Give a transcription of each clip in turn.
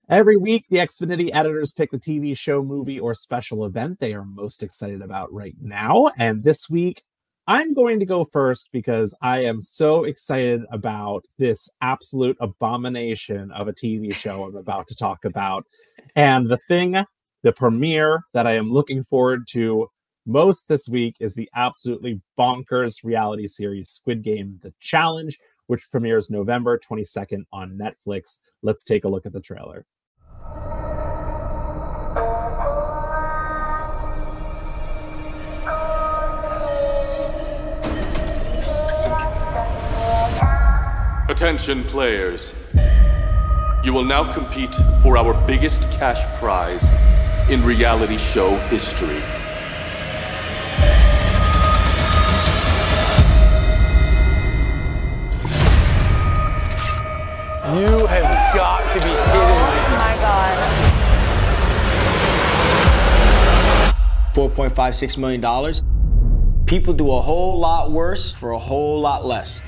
Every week, the Xfinity editors pick the TV show, movie, or special event they are most excited about right now. And this week, I'm going to go first because I am so excited about this absolute abomination of a TV show I'm about to talk about. And the premiere that I am looking forward to most this week is the absolutely bonkers reality series Squid Game: The Challenge, which premieres November 22nd on Netflix. Let's take a look at the trailer. Attention players. You will now compete for our biggest cash prize in reality show history. You have got to be kidding me. Oh my God. $4.56 million. People do a whole lot worse for a whole lot less.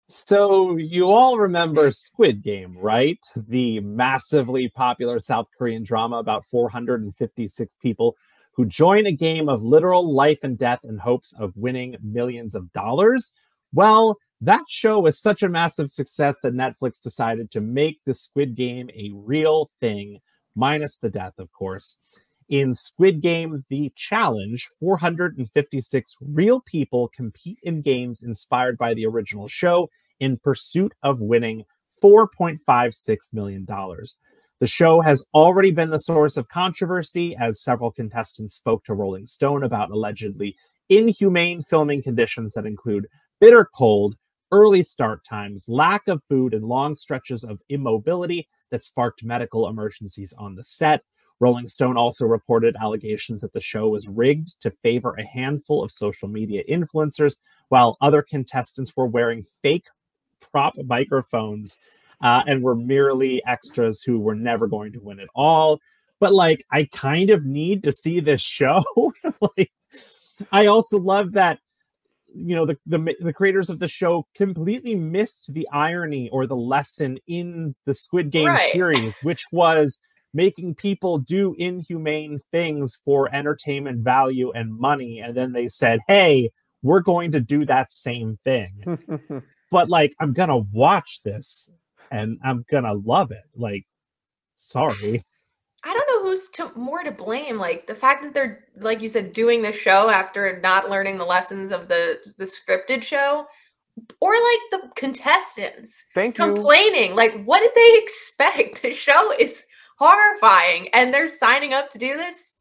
So you all remember Squid Game, right? The massively popular South Korean drama about 456 people who join a game of literal life and death in hopes of winning millions of dollars. Well, that show was such a massive success that Netflix decided to make the Squid Game a real thing, minus the death, of course. In Squid Game: The Challenge, 456 real people compete in games inspired by the original show in pursuit of winning $4.56 million. The show has already been the source of controversy as several contestants spoke to Rolling Stone about allegedly inhumane filming conditions that include bitter cold, early start times, lack of food, and long stretches of immobility that sparked medical emergencies on the set. Rolling Stone also reported allegations that the show was rigged to favor a handful of social media influencers, while other contestants were wearing fake prop microphones and were merely extras who were never going to win at all. But like, I kind of need to see this show. Like, I also love that, you know, the creators of the show completely missed the irony or the lesson in the Squid Game series, which was making people do inhumane things for entertainment value and money. And then they said, hey, we're going to do that same thing. But like, I'm going to watch this and I'm going to love it. Like, sorry. I don't know who's more to blame. Like the fact that they're, like you said, doing the show after not learning the lessons of the scripted show, or like the contestants complaining. Like, what did they expect? The show is horrifying, and they're signing up to do this.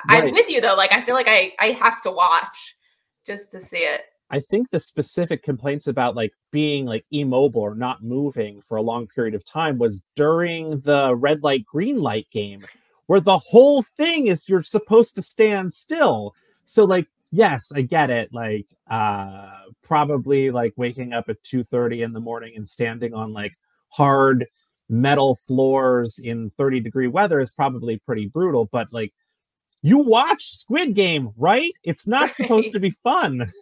I'm with you though. Like, I feel like I have to watch just to see it. I think the specific complaints about like being like immobile or not moving for a long period of time was during the red light, green light game, where the whole thing is you're supposed to stand still. So like, yes, I get it. Like, probably like waking up at 2:30 in the morning and standing on like hard metal floors in 30-degree weather is probably pretty brutal. But like, you watch Squid Game, right? It's not supposed to be fun.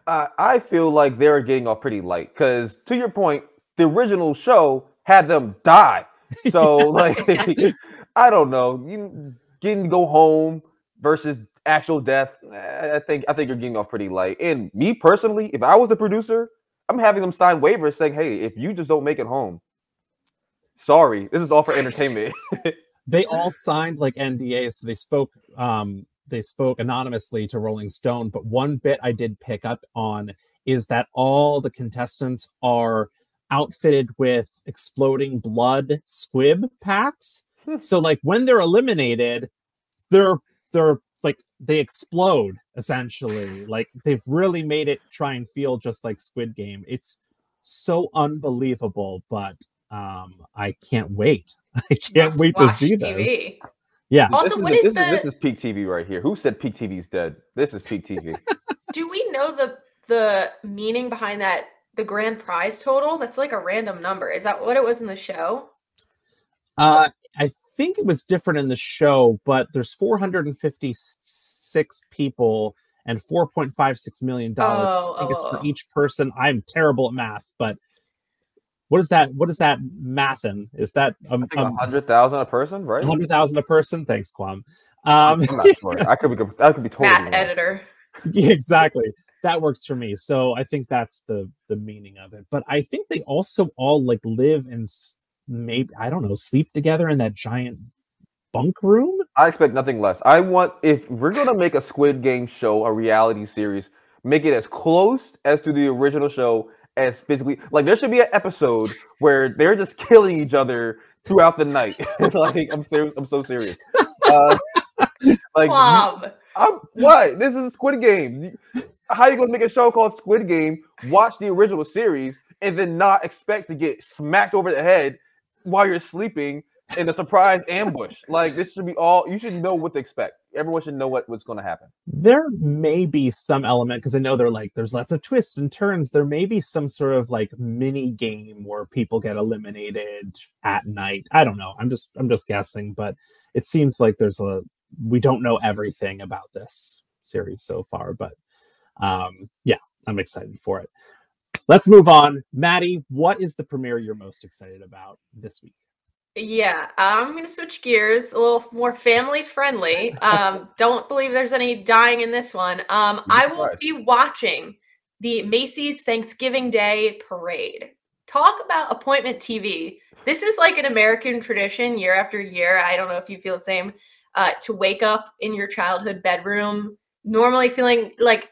I feel like they're getting off pretty light because, to your point, the original show had them die. So, like, I don't know, you getting to go home versus actual death. I think you're getting off pretty light. And me personally, if I was the producer, I'm having them sign waivers saying, "Hey, if you just don't make it home, sorry, this is all for entertainment." They all signed like NDAs, so they spoke anonymously to Rolling Stone, but one bit I did pick up on is that all the contestants are outfitted with exploding blood squib packs. So like when they're eliminated, they're like they explode essentially. Like they've really made it try and feel just like Squid Game. It's so unbelievable, but I can't wait. I can't wait to see TV. this. Yeah. Also, this is peak TV right here. Who said peak TV is dead? This is peak TV. Do we know the meaning behind that? The grand prize total? That's like a random number. Is that what it was in the show? I think it was different in the show, but there's 456 people, and $4.56 million. Oh, I think it's for oh. each person. I'm terrible at math, but what is that math in? Is that I think 100,000 a person, right? 100,000 a person? Thanks, Kwam. I'm not sure. I could be totally Math wrong. editor. Yeah, exactly. That works for me. So I think that's the meaning of it. But I think they also all like live and maybe, I don't know, sleep together in that giant bunk room. I expect nothing less. I want, if we're gonna make a Squid Game show, a reality series, make it as close as to the original show as physically. Like there should be an episode where they're just killing each other throughout the night. Like I'm serious. I'm so serious. Like Bob. what? This is a Squid Game. How you gonna make a show called Squid Game? Watch the original series and then not expect to get smacked over the head while you're sleeping in a surprise ambush. Like this should be all. You should know what to expect. Everyone should know what's going to happen. There may be some element, because I know there's lots of twists and turns. There may be some sort of like mini game where people get eliminated at night. I don't know. I'm just guessing, but it seems like we don't know everything about this series so far. But yeah, I'm excited for it. Let's move on. Maddie, what is the premiere you're most excited about this week? Yeah, I'm going to switch gears, a little more family friendly. Don't believe there's any dying in this one. I will be watching the Macy's Thanksgiving Day Parade. Talk about appointment TV. This is like an American tradition year after year. I don't know if you feel the same, to wake up in your childhood bedroom, normally feeling like,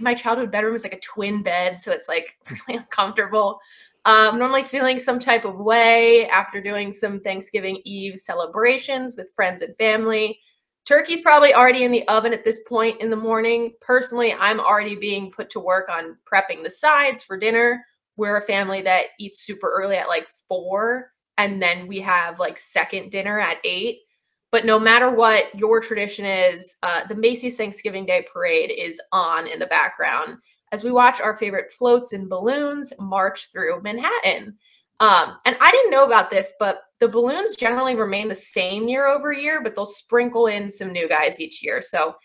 my childhood bedroom is like a twin bed, so it's like really uncomfortable. Normally feeling some type of way after doing some Thanksgiving Eve celebrations with friends and family. Turkey's probably already in the oven at this point in the morning. Personally, I'm already being put to work on prepping the sides for dinner. We're a family that eats super early at like 4, and then we have like second dinner at 8. But no matter what your tradition is, the Macy's Thanksgiving Day Parade is on in the background as we watch our favorite floats and balloons march through Manhattan. And I didn't know about this, but the balloons generally remain the same year over year, but they'll sprinkle in some new guys each year. So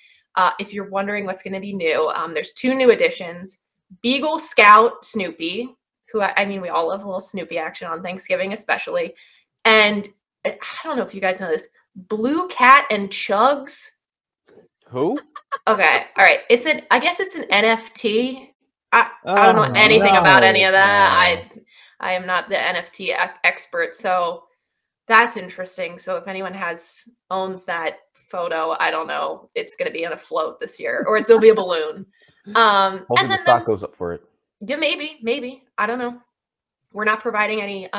if you're wondering what's going to be new, there's 2 new additions. Beagle Scout Snoopy, who, I mean, we all love a little Snoopy action on Thanksgiving especially. And I don't know if you guys know this, Blue Cat and Chugs. Who? Okay, all right. I guess it's an NFT. I don't know anything about any of that. I am not the NFT expert, so that's interesting. So if anyone owns that photo, I don't know. It's going to be on a float this year, or it'll be a balloon. And then the stock goes up for it. Yeah, maybe. I don't know. We're not providing any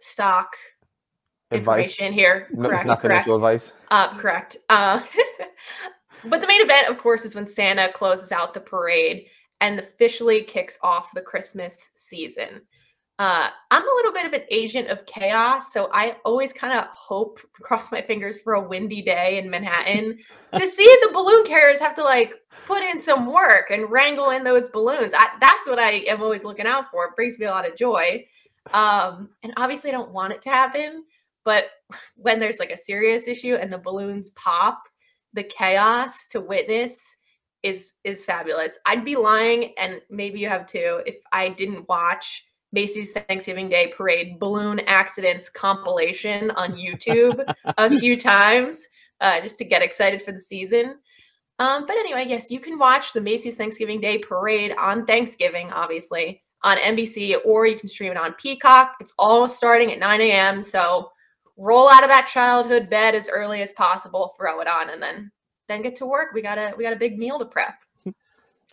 stock information here. No, it's not financial advice. Correct. But the main event, of course, is when Santa closes out the parade and officially kicks off the Christmas season. I'm a little bit of an agent of chaos, so I always kind of cross my fingers for a windy day in Manhattan to see the balloon carriers have to like put in some work and wrangle in those balloons. That's what I am always looking out for. It brings me a lot of joy. And obviously I don't want it to happen, but when there's like a serious issue and the balloons pop, the chaos to witness is fabulous. I'd be lying, and maybe you have too, if I didn't watch Macy's Thanksgiving Day Parade balloon accidents compilation on YouTube a few times just to get excited for the season. But anyway, yes, you can watch the Macy's Thanksgiving Day Parade on Thanksgiving, obviously, on NBC, or you can stream it on Peacock. It's all starting at 9 a.m., so roll out of that childhood bed as early as possible, throw it on, and then get to work. We got a big meal to prep.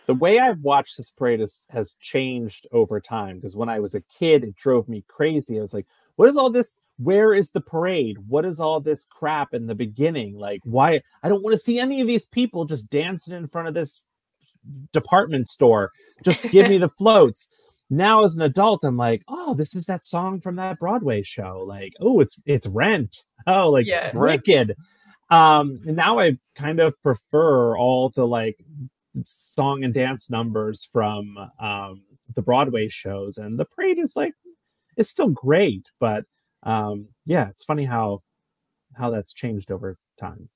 The way I've watched this parade has changed over time, because when I was a kid, it drove me crazy. I was like, what is all this? Where is the parade? What is all this crap in the beginning? Like, why? I don't want to see any of these people just dancing in front of this department store. Just give me the floats. Now as an adult, I'm like, oh, this is that song from that Broadway show. Like, oh, it's Rent. Oh, like yeah, Wicked. And now I kind of prefer all the like song and dance numbers from the Broadway shows, and the parade is like, it's still great, but yeah, it's funny how that's changed over time.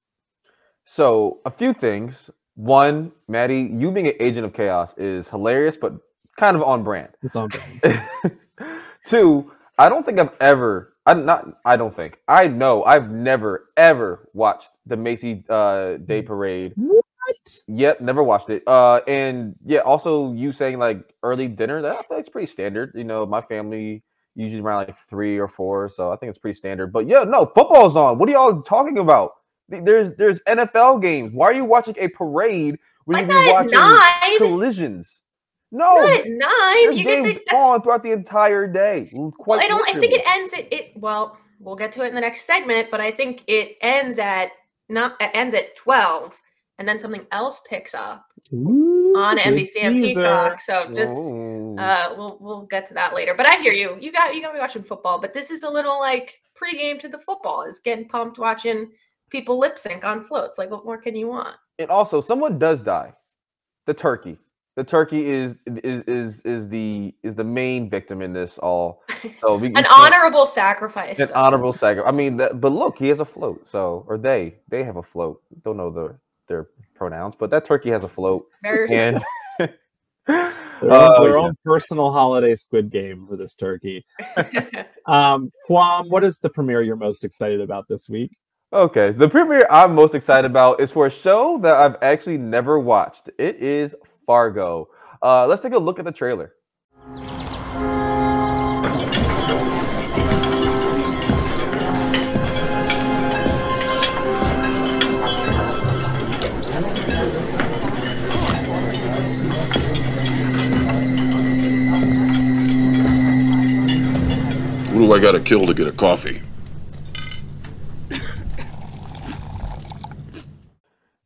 So a few things. One, Maddie, you being an agent of chaos is hilarious, but kind of on brand. It's on brand. Two, I don't think I know I've never ever watched the Macy Day Parade. What? Yep, never watched it. And yeah, also you saying like early dinner, that's pretty standard. You know, my family usually around like 3 or 4, so I think it's pretty standard. But yeah, no, football's on. What are y'all talking about? There's NFL games. Why are you watching a parade when you be watching collisions? No, not at 9. There's games on throughout the entire day. Well, I think it ends well, we'll get to it in the next segment, but I think it ends at 12, and then something else picks up on NBC and Peacock. So just we'll get to that later. But I hear you. You got to be watching football, but this is a little like pregame to the football. Is getting pumped watching people lip sync on floats. Like, what more can you want? And also, someone does die. The turkey. The turkey is the main victim in this all. So an honorable sacrifice. An honorable sacrifice. I mean, but look, he has a float. So, or they have a float. Don't know their pronouns, but that turkey has a float. And their own personal holiday Squid Game for this turkey. Kwam, what is the premiere you're most excited about this week? Okay, the premiere I'm most excited about is for a show that I've actually never watched. It is Fargo. Let's take a look at the trailer. Who do I gotta kill to get a coffee?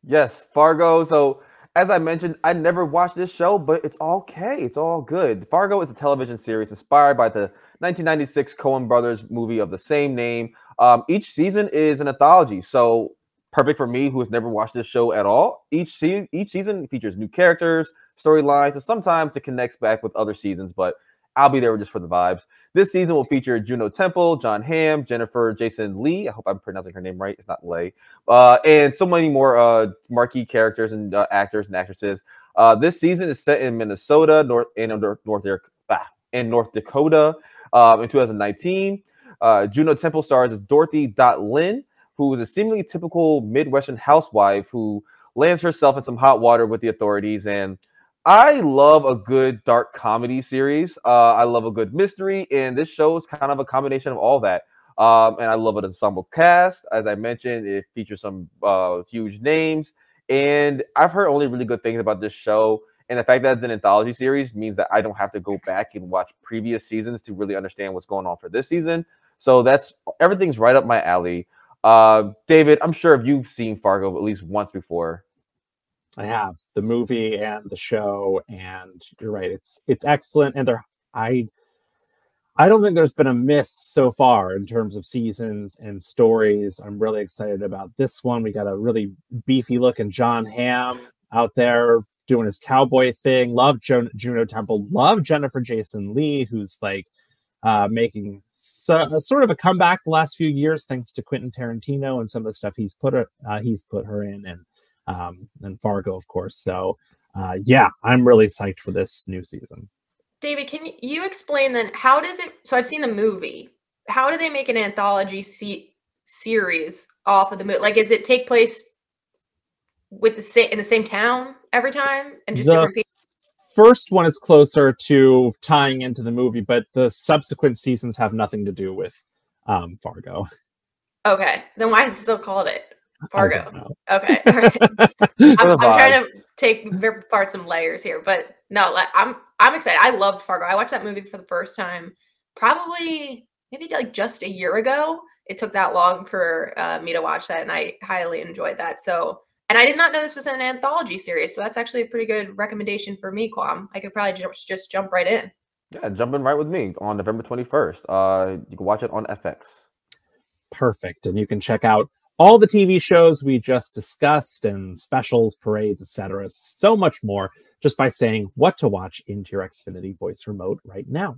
Yes, Fargo. So, as I mentioned, I never watched this show, but it's okay. It's all good. Fargo is a television series inspired by the 1996 Coen Brothers movie of the same name. Each season is an anthology, so perfect for me who has never watched this show at all. Each season features new characters, storylines, and sometimes it connects back with other seasons, but I'll be there just for the vibes. This season will feature Juno Temple, John Hamm, Jennifer Jason Leigh. I hope I'm pronouncing her name right. It's not Leigh. And so many more marquee characters and actors and actresses. This season is set in Minnesota, North Dakota in 2019. Juno Temple stars as Dorothy Lynn, who is a seemingly typical Midwestern housewife who lands herself in some hot water with the authorities. And I love a good dark comedy series. I love a good mystery, and this show is kind of a combination of all that. And I love an ensemble cast. As I mentioned, it features some huge names, and I've heard only really good things about this show. And the fact that it's an anthology series means that I don't have to go back and watch previous seasons to really understand what's going on for this season. So everything's right up my alley. David, I'm sure if you've seen Fargo at least once before. I have the movie and the show, and you're right. It's excellent, and I don't think there's been a miss so far in terms of seasons and stories. I'm really excited about this one. We got a really beefy looking John Hamm out there doing his cowboy thing. Love Juno Temple. Love Jennifer Jason Leigh, who's like making sort of a comeback the last few years thanks to Quentin Tarantino and some of the stuff he's put her in, and Fargo, of course. So yeah, I'm really psyched for this new season. David, can you explain then, how does it, so I've seen the movie, how do they make an anthology series off of the movie? Like, does it take place with in the same town every time and just different people? First one is closer to tying into the movie, but the subsequent seasons have nothing to do with Fargo. Okay, then why is it still called it Fargo? Okay, all right. I'm trying to take apart some layers here, but no, I'm excited. I loved Fargo. I watched that movie for the first time probably maybe like just a year ago. It took that long for me to watch that, and I highly enjoyed that. So, and I did not know this was an anthology series, so that's actually a pretty good recommendation for me, Kwam. I could probably just jump right in. Yeah, jump in right with me on November 21st. You can watch it on FX. Perfect. And you can check out all the TV shows we just discussed and specials, parades, etc. So much more just by saying what to watch into your Xfinity voice remote right now.